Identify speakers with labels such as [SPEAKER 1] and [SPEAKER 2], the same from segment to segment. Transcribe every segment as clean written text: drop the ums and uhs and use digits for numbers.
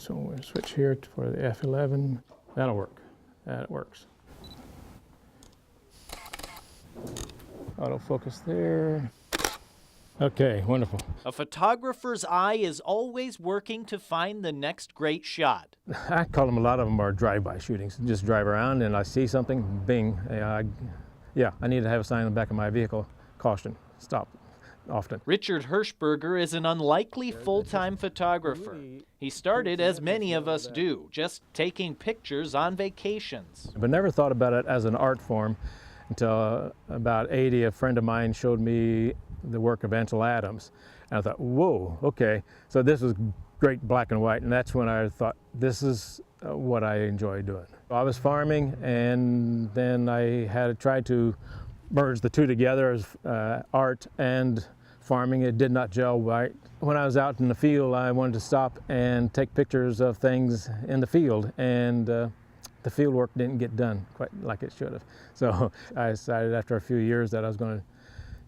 [SPEAKER 1] So we'll switch here for the F11. That'll work. That works. Autofocus there. Okay, wonderful.
[SPEAKER 2] A photographer's eye is always working to find the next great shot.
[SPEAKER 1] I call them, a lot of them are drive-by shootings. Just drive around and I see something, bing. Yeah, I need to have a sign on the back of my vehicle, caution, stop, often.
[SPEAKER 2] Richard Hirschberger is an unlikely full-time photographer. He started, as many of us do, just taking pictures on vacations.
[SPEAKER 1] But never thought about it as an art form until about 80, a friend of mine showed me the work of Ansel Adams. And I thought, whoa, okay, so this is great black and white, and that's when I thought, this is what I enjoy doing. I was farming, and then I had tried to merge the two together as art and farming. It did not gel right. When I was out in the field, I wanted to stop and take pictures of things in the field, and the field work didn't get done quite like it should have. So I decided after a few years that I was going to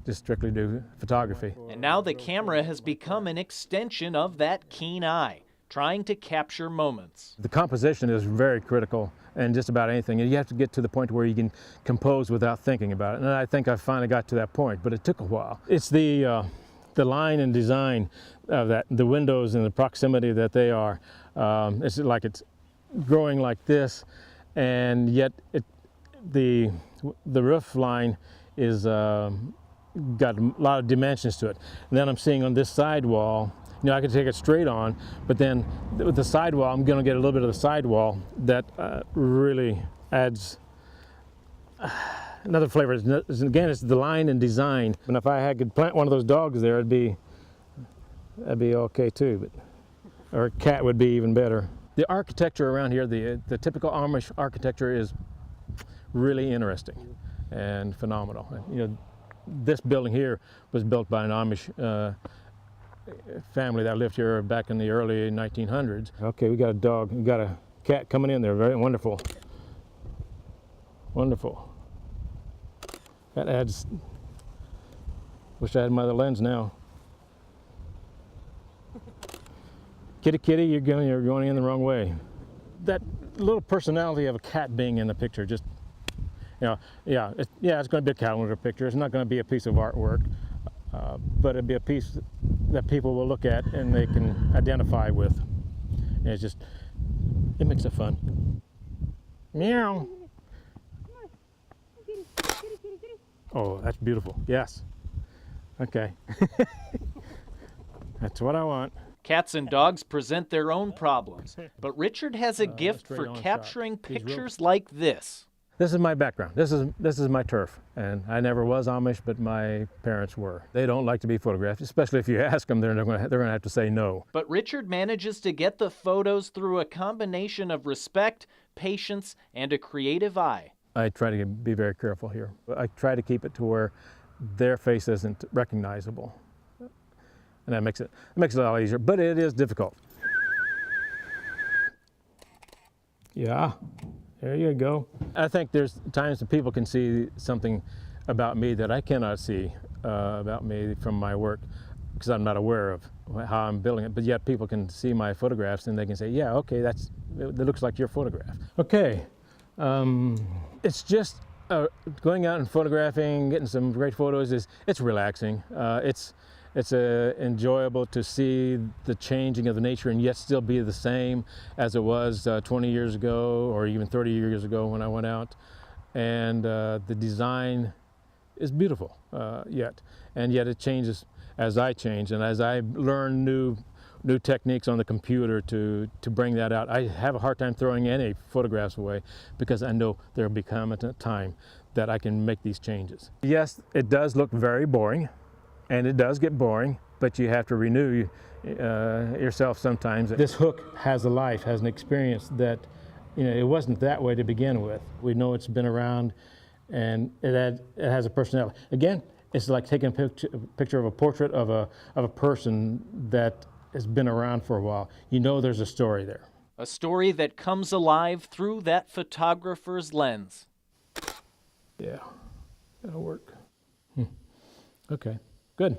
[SPEAKER 1] just strictly do photography.
[SPEAKER 2] And now the camera has become an extension of that keen eye, trying to capture moments.
[SPEAKER 1] The composition is very critical in just about anything, and you have to get to the point where you can compose without thinking about it. And I think I finally got to that point, but it took a while. It's the line and design of that, the windows and the proximity that they are. It's like it's growing like this, and yet the roof line is got a lot of dimensions to it. And then I'm seeing on this side wall, you know, I could take it straight on, but then with the sidewall, I'm going to get a little bit of the sidewall that really adds another flavor. Again, it's the line and design. And if I could plant one of those dogs there, that'd be okay too. Or a cat would be even better. The architecture around here, the typical Amish architecture, is really interesting and phenomenal. You know, this building here was built by an Amish family that lived here back in the early 1900s. Okay, we got a dog, we got a cat coming in there, very wonderful. Wonderful. That adds, wish I had my other lens now. Kitty, kitty, you're going in the wrong way. That little personality of a cat being in the picture, just, you know, it's going to be a calendar picture. It's not going to be a piece of artwork, but it'll be a piece that people will look at and they can identify with. And it's just, it makes it fun. Meow. Oh, that's beautiful. Yes. Okay. That's what I want.
[SPEAKER 2] Cats and dogs present their own problems, but Richard has a gift for capturing pictures like this.
[SPEAKER 1] This is my background. This is my turf, and I never was Amish, but my parents were. They don't like to be photographed, especially if you ask them. They're going to have to say no.
[SPEAKER 2] But Richard manages to get the photos through a combination of respect, patience, and a creative eye.
[SPEAKER 1] I try to be very careful here. I try to keep it to where their face isn't recognizable, and that makes it a lot easier. But it is difficult. Yeah. There you go. I think there's times that people can see something about me that I cannot see about me from my work, because I'm not aware of how I'm building it. But yet people can see my photographs and they can say, yeah, okay, it looks like your photograph. Okay, it's just going out and photographing, getting some great photos, it's relaxing. It's enjoyable to see the changing of the nature and yet still be the same as it was 20 years ago or even 30 years ago when I went out. And the design is beautiful yet, and yet it changes as I change and as I learn new techniques on the computer to bring that out. I have a hard time throwing any photographs away because I know there will become a time that I can make these changes. Yes, it does look very boring. And it does get boring, but you have to renew yourself sometimes. This hook has a life, has an experience that, you know, it wasn't that way to begin with. We know it's been around, and it has a personality. Again, it's like taking a picture of a portrait of a person that has been around for a while. You know there's a story there.
[SPEAKER 2] A story that comes alive through that photographer's lens.
[SPEAKER 1] Yeah, that'll work. Okay. Good.